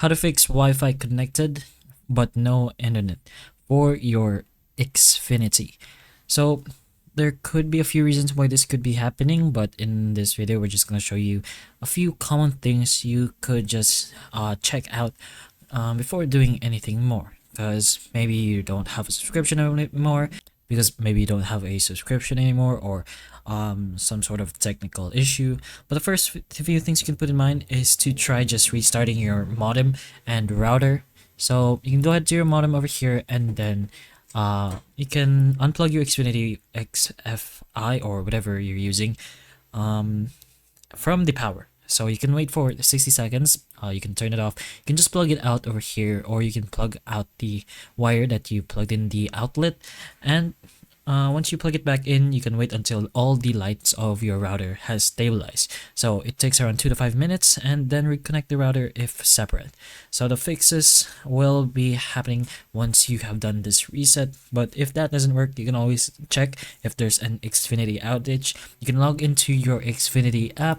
How to fix Wi-Fi connected but no internet for your Xfinity. So there could be a few reasons why this could be happening, but in this video we're just going to show you a few common things you could just check out before doing anything more, because maybe you don't have a subscription anymore, or some sort of technical issue. But the first few things you can put in mind is to try just restarting your modem and router. So you can go ahead to your modem over here, and then you can unplug your Xfinity XFI or whatever you're using from the power. So you can wait for 60 seconds. You can turn it off. You can just plug it out over here, or you can plug out the wire that you plugged in the outlet. And once you plug it back in, you can wait until all the lights of your router has stabilized. So it takes around 2 to 5 minutes, and then reconnect the router if separate. So the fixes will be happening once you have done this reset. But if that doesn't work, you can always check if there's an Xfinity outage. You can log into your Xfinity app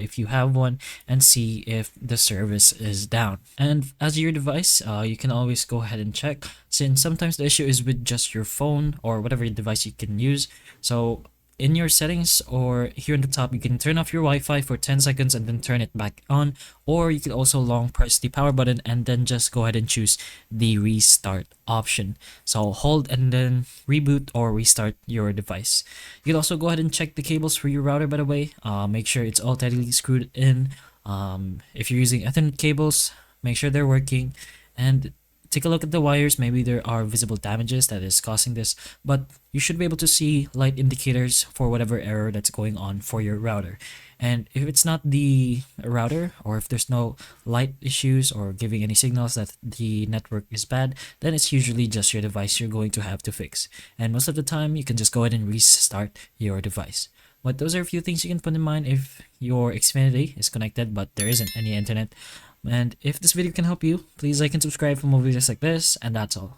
if you have one, and see if the service is down. And as your device, you can always go ahead and check, since sometimes the issue is with just your phone or whatever device you can use. So in your settings or here on the top, you can turn off your Wi-Fi for 10 seconds and then turn it back on, or you can also long press the power button and then just go ahead and choose the restart option. So hold and then reboot or restart your device. You can also go ahead and check the cables for your router, by the way. Make sure it's all tightly screwed in. If you're using Ethernet cables, make sure they're working, and take a look at the wires. Maybe there are visible damages that is causing this, but you should be able to see light indicators for whatever error that's going on for your router. And if it's not the router, or if there's no light issues or giving any signals that the network is bad, then it's usually just your device you're going to have to fix. And most of the time, you can just go ahead and restart your device. But those are a few things you can put in mind if your Xfinity is connected but there isn't any internet. And if this video can help you, please like and subscribe for more videos like this, and that's all.